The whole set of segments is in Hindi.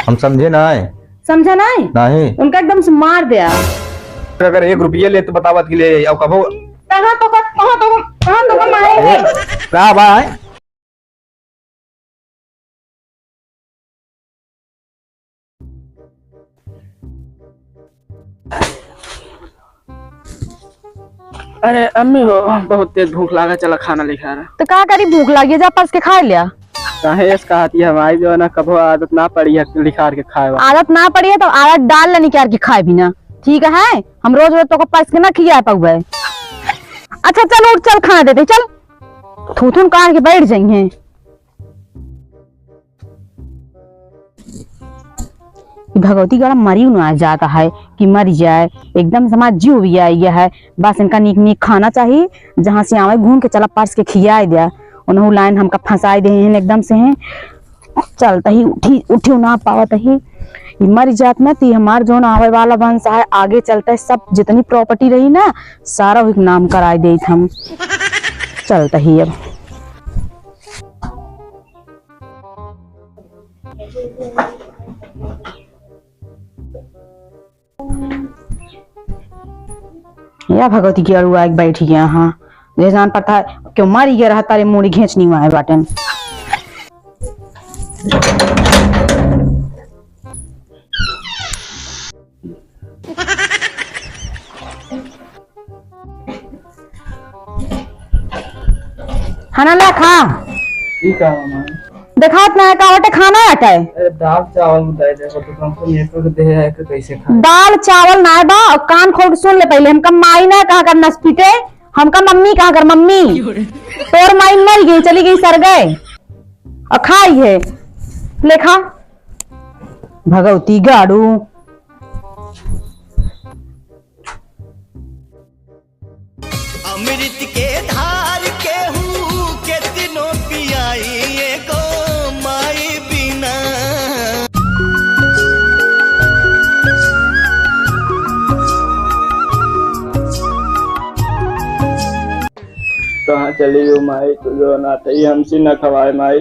हम समझे ना है। समझा नहीं? नहीं उनका एकदम से मार दिया। अगर 1 रुपया ले तो बतावत के लिए अब कहो कहाँ तो मारेंगे। क्या भाई। अरे अम्मी हो बहुत तेज भूख लगा, चला खाना लेके रहा। तो क्या करी, भूख लगी जा पर्स के खा लिया। काहे इस कहती है हमारी जो है ना कभो आदत ना पड़ी है लिखार के खाए वाला। आदत ना पड़ी है तो आदत डाल लेनी क्या के खाए बिना। ठीक है, हम रोज रोज तो को पर्स के ना खिया पाऊँ। अच्छा चल उठ, चल खाना देते, चल थूथुन काट के बैठ जाइए। भगवती गड़ा मरी ना जाता है कि मर जाए, एकदम समाज जीव भी आई है। बस इनका नीक नीक खाना चाहिए, जहाँ से आवे घूम के चला पर्स के खिया दिया। उन्होंने लाइन हमका फंसाए दे हैं एकदम से हैं। चलता ही उठी ना पावत ही मर जात में ती हमार जो आवे वाला वंश है आगे चलता है, सब जितनी प्रॉपर्टी रही ना सारा एक नाम कराए दे हम। चलता ही अब या भगवती की अरुआ एक बैठी गया। हाँ ये जान पता है क्यों मारी गया रहा तारे मूड़ी घींचनी हुआ है बाटन। खाना ला खा। ठीक है हमारे देखात ना है कावटे खाना हटा है। दाल चावल बताए देखो तो कम से कम एक दे है कि कैसे खाए। दाल चावल ना बा, और कान खोल के सुन ले पहले। हमका माई ना कहा कर नसपीटे, हमका मम्मी कहा कर मम्मी। तोर माई मर गई, चली गई, सर गए और खाई है लेखा भगवती गाड़ू। अमृत के धार के हूँ के दिनों पियाई को माई बिना। कहाँ चली गई माई तो जो अनाथ है हमसे न खवाए माई,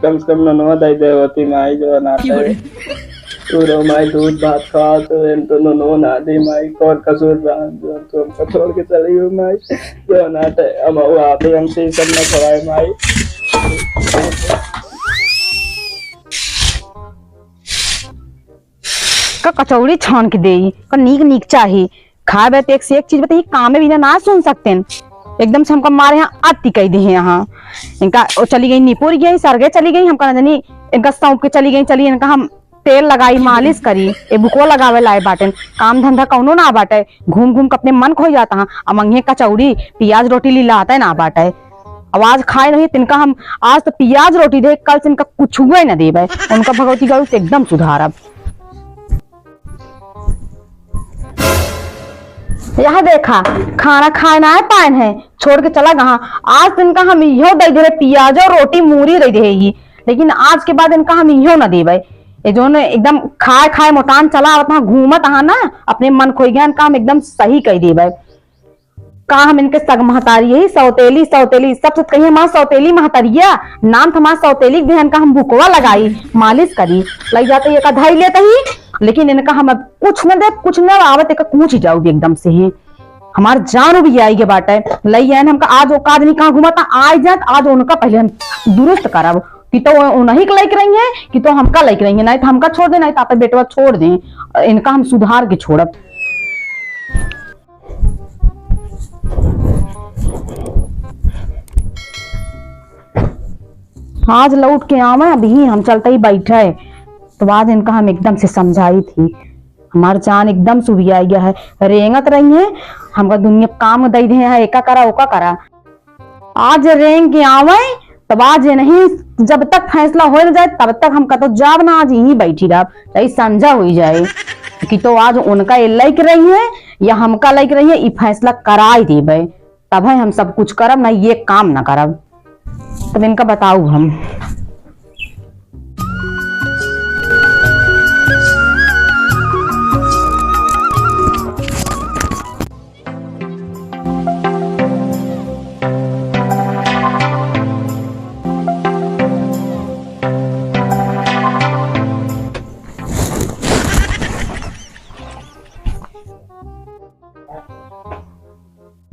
कम से कम ननवा दे दे होती माई जो अनाथ है। तू रो माई दूध भात खा तो नो ना दे माई, कौन कसूर जो तुम को छोड़ के चली गई माई जो अनाथ है। अब आप ही हमसे सब न खवाए माई। का कचौड़ी छान के दे का नीक नीक चाहिए खाए बे तो एक से एक चीज बताइए, काम में बिना ना सुन सकते एकदम से हमका मारे यहाँ आती कही दे यहाँ। इनका वो चली गई निपुर गई, सरगे चली गई, हमका जानी इनका सौंप के चली गई। चली इनका हम तेल लगाई, मालिश करी, ए बुको लगावे लाए बाटन। काम धंधा कौनो ना बाटे, घूम घूम के अपने मन खो जाता है। अमंगे कचौड़ी प्याज रोटी लीला आता है ना बाटे। आवाज खाए नहीं तिनका हम आज तो प्याज रोटी दे, कल से इनका कुछ हुए न देवे। उनका भगवती गौ से एकदम सुधारब। यहाँ देखा खाना खाना है पान है छोड़ के चला गहा। आज तो इनका हम इहो दे दे प्याज और रोटी मूरी दे देगी, लेकिन आज के बाद इनका हम इहो न देवे। ये जो ने एकदम खाए खाए मोटान चला घूमत aha ना अपने मन खोई गया। इनका हम एकदम सही कह देवे। का हम इनके सग महतारी यही सौतेली सौतेली सबसे कहिए माँ सौतेली महतरिया नाम था माँ सौतेली बहन का हम बुकवा लगाई, मालिश करी, लग जाते ये धाई लेते ही। लेकिन इनका हम अब कुछ न दे, कुछ न आवत एक कूच जाऊ भी एकदम से ही। हमार जान भी आई के बाटे लई है हमका आज औकात नहीं कहाँ घुमाता आज जात। आज उनका पहले हम दुरुस्त करब कि तो उन्हीं के लायक रही है कि तो हमका लायक रही है। नहीं तो हमका छोड़ दे, नहीं तो आप बेटवा छोड़ दें। इनका हम सुधार के छोड़ब। आज लौट के आवे अभी हम चलते ही बैठे तो आज इनका हम एकदम से समझाई थी। हमार जान एकदम सुबिया गया है, रेंगत रही है हमका दुनिया काम दे दे है, एका करा ओका करा। आज रेंग के आवे तब आज नहीं, जब तक फैसला हो न जाए तब तक हम तो जाब ना आज यहीं बैठी रह चाहे समझा हो जाए कि तो आज उनका लायक रही है या हमका लायक रही है। ये फैसला कराई देवे तब है हम सब कुछ करब, ना ये काम ना करब। तब इनका बताऊ हम।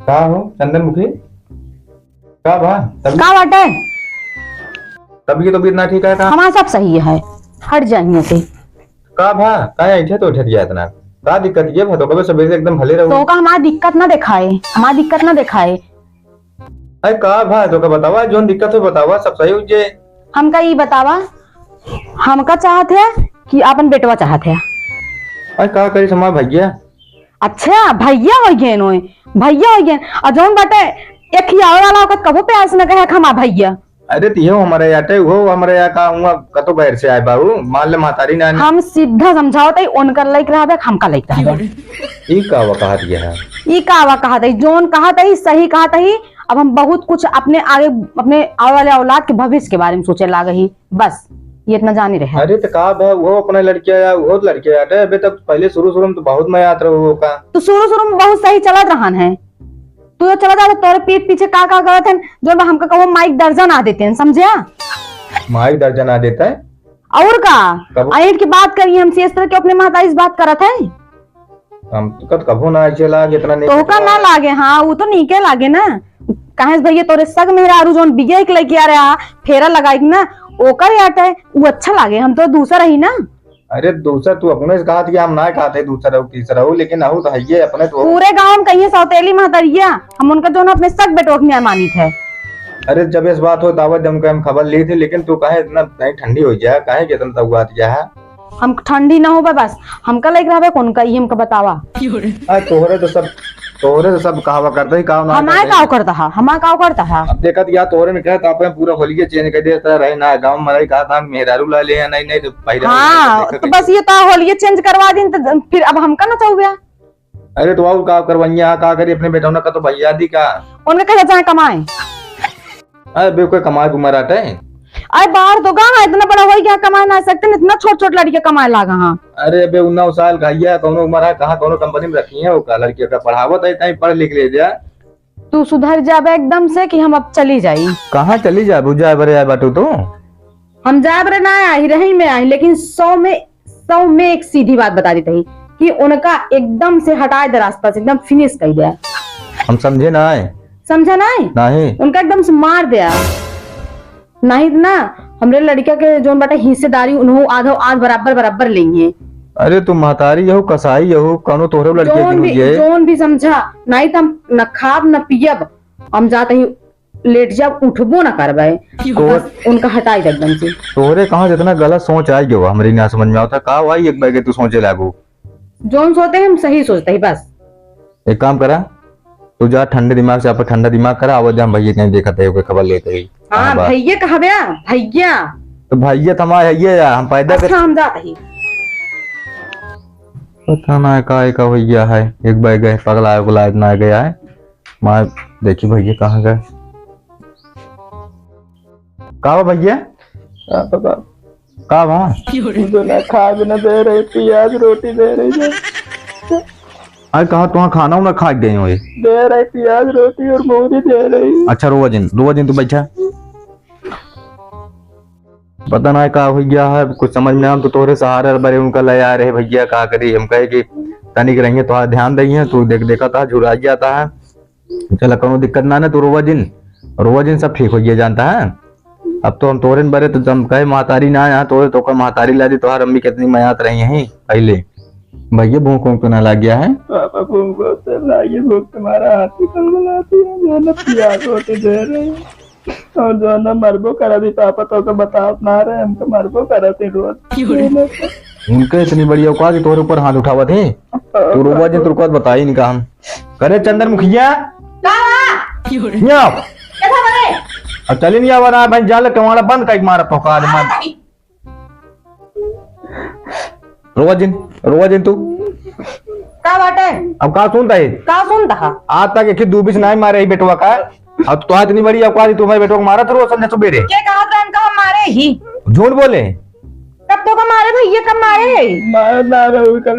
का हो चंदन मुखी का भा का बाटे तबीयत तो इतना ठीक है का हमारा सब सही है, हट जाइए से। का भा का ऐठे तो उठ गया इतना का दिक्कत ये भा तो कभी सवेरे से एकदम भले रहो तो का हमारी दिक्कत ना दिखाए, हमारी दिक्कत ना दिखाए। अरे का भा तो का बतावा जोन दिक्कत है बतावा सब सही हो जे। हमका ये बतावा, हमका चाहत है कि अपन बेटवा चाहत है। अरे का करी समा भैया अच्छा भैया हो गए नो, भैया हो गए और जौन बाटे एक ही आवे वाला होकर कबो प्यार से न कहे खमा भैया। अरे तिहो हमारे याटे हो हमारे या का हुआ कतो बाहर से आए बाबू मान ले मातारी ना हम सीधा समझाओ तई उनकर लाइक रहबे हमका लाइक रहबे। ई का वा कहा दिया है ई कावा कहा तई जोन कहा तई सही कहा तई। अब हम बहुत कुछ अपने आगे अपने आने वाले औलाद के भविष्य के बारे में सोचे लागे ही, बस ये इतना जान ही रहे। अरे तो का भा वो अपने लड़किया या वो लड़के याटे अबे तक पहले शुरू में तो बहुत मजा आता रहो का तो शुरू में बहुत सही चलत रहन है, तू तो चला जा तोरे पीठ पीछे का करत हन जो हमका कहो माइक दर्जन आ देते हैं समझिया। माइक दर्जन आ देता है और का कब? आइट की बात करिए हमसे इस तरह के अपने माता इस बात करत है हम तो कद कभो ना ऐसे लागे इतना नहीं तो का ना लागे। हाँ वो तो नीके लागे ना, कहे भैया तोरे सग मेहरारू जोन बिया के लेके आ रहा फेरा लगाई ना ओकर याट है वो अच्छा लागे, हम तो दूसरा ही ना। अरे दूसरा तू अपने से कहा कि हम ना कहते दूसरा हो तीसरा हो लेकिन आहू तो है ये अपने तो पूरे गांव में कहिए सौतेली महतरिया हम उनका जो ना अपने सग बेटोक में मानित है। अरे जब इस बात हो दावत जम के हम खबर ली थी लेकिन तू कहे इतना नहीं ठंडी हो जाए कहे कि इतना तक बात है हम ठंडी ना हो बस हमका लाइक रहा कौन का हमका बतावा। तोहरे तो सब कहावा करते ही काम ना हमारे काव करता है, हमारा काव करता है। अब देखा या तोहरे ने कहा आपने पूरा होलिये चेंज कर दिया रहे ना गांव में कहा था मेहरारू ला ले नहीं नहीं तो पहले हाँ तो बस ये तो होलिये चेंज करवा दी तो फिर अब हमका ना चाहू गया। अरे तो आओ का करवाइया का करी अपने बेटा का तो भैया दी का उनका कैसे जाए कमाए। अरे बे कोई कमाए कुमार आटे अरे बाहर तो कहा इतना बड़ा हो गया कमा ना सकते इतना छोट छोट लड़के कमाए लागा। हाँ अरे बे 19 साल का कौनो उम्र है कहाँ कौनो कंपनी में रखी है वो का लड़की का पढ़ावत है इतना पढ़ लिख ले जा तू सुधर जाबे एकदम से कि हम अब चली जाई। कहाँ चली जा बुझा बरे आए बाटू तो हम जाए बरे ना आई रही में आई लेकिन 100 में एक सीधी बात बता दी थी कि उनका एकदम से हटाए दे रास्ता से एकदम फिनिश कर दिया। हम समझे ना आए समझा नहीं नहीं उनका एकदम से मार दिया नहीं ना हमरे लड़का के जो बेटा हिस्सेदारी उन्हों आधा आध बराबर बराबर लेंगे। अरे तू महतारी हो कसाई हो कौनो तोहरे लड़के जोन भी समझा नहीं तो हम न खाब न पियब हम जाते ही लेट जब उठबो ना करबे उनका हटाई दे एकदम से। तोहरे कहाँ जितना गलत सोच आई गयो हमारी ना समझ में आता का भाई एक बार तू सोचे लागू जोन सोते हम सही सोचते ही बस। एक काम करा तू जा ठंडे दिमाग से ठंडा दिमाग करा आवाज हम भैया नहीं देखते हो खबर लेते ही। हाँ भैया कहा भैया तो भैया थमा है हम पैदा अच्छा हम जाते ही पता ना का भैया है एक बार गए पगला बुलाए ना गया है माँ देखी भैया कहाँ गए का भैया का वहाँ ना खा भी ना दे रही प्याज रोटी दे रही है अरे कहा तुम खाना उना खा गए हो दे रही प्याज रोटी और मूरी दे रही। अच्छा रोवा दिन तू बैठा पता ना का हो गया है कुछ समझ में हम तो तोरे सहारे बड़े उनका ले आ रहे भैया कहा करी हम कहे कि तनिक रहेंगे तो ध्यान देंगे तू देखा था झुरा जाता है चला कोनो दिक्कत ना ना तू रोवा दिन सब ठीक हो गया जानता है। अब तो हम तोरे बड़े तो जम कहे महतारी ना यहाँ तोरे तो महतारी ला दी तोहार अम्मी कितनी मयात रही है पहले भैया भूख वूख तो ना लग गया है पापा भूख भूख तुम्हारा हाथी बनाती है जो ना प्याज रोटी दे रही और जो ना मरबो करा दी पापा तो बताओ ना रहे हमको मरबो करा थी रोज उनके इतनी बड़ी औकात कि तोरे ऊपर हाथ उठावा थे तू रोवा जी तुरको बताई नहीं हम करे चंदन मुखिया अब चली नहीं आवा भाई जाल कमाड़ा बंद कर मारा पका रोवा दिन तू का बाटे अब का सुनता आज तक एक दूबिस नहीं मारे बेटवा का अब तो इतनी बड़ी औकात तुम्हारे बेटवा को मारा था रोज संजय सुबेरे क्या कहा था इनका हम मारे ही झूठ बोले कब तो का मारे भैया कब मारे मार ना रहे कल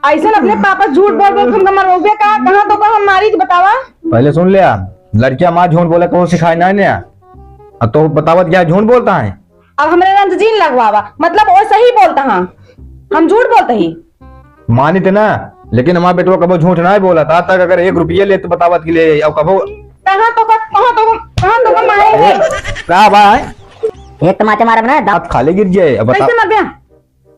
ऐसा अपने पापा झूठ बोल बोल तुम मर गया कहाँ तो का हम मारी बतावा पहले सुन लिया लड़कियां माँ झूठ बोले को सिखाए ना नया अब तो बतावत क्या झूठ बोलता है अब हमारे नाम जीन लगवावा मतलब वो सही बोलता हाँ हम झूठ बोलते ही मानित ना लेकिन हमारा बेटवा कबो झूठ ना बोला था, तक अगर 1 रुपये ले तो बतावत के ले अब कबो मारे का भाई एक तो माचे मारब ना दांत खाले गिर जाए। अब बता, कैसे मर गया?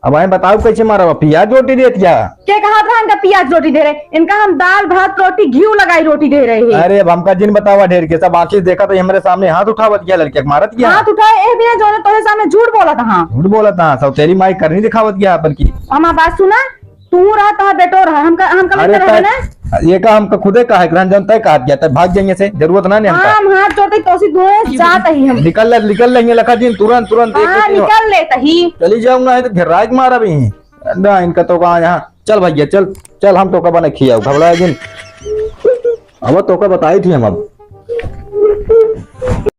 अब आए बताओ कैसे मारा? प्याज रोटी देती क्या? क्या कहा था इनका प्याज रोटी दे रहे, इनका हम दाल भात रोटी घी लगाई रोटी दे रहे हैं। अरे अब हमका जिन बतावा ढेर के सब आंखें देखा तो हमारे सामने हाथ उठावत किया, लड़के मारत किया, हाथ उठाए ए भी जो ने तोरे सामने झूठ बोला था। हाँ झूठ बोला था, सब तेरी माई करनी दिखावत किया अपन की। हमारा बात सुना, तू रहा था बेटो रहा, हम अरे रहे ना ये का हमका खुदे का है, रंजन तय काट गया था, भाग जाएंगे से जरूरत ना नहीं हमका। हम हाथ जोड़ते तोसी धोए जात ही हम निकल लेंगे लखा जी तुरंत तुरंत। हाँ निकल लेता ही चली जाऊंगा तो फिर राज मारा भी ना इनका तो कहा यहाँ। चल भैया चल चल, हम तो का बना खिया घबराए जिन, अब तो का बताई थी हम अब।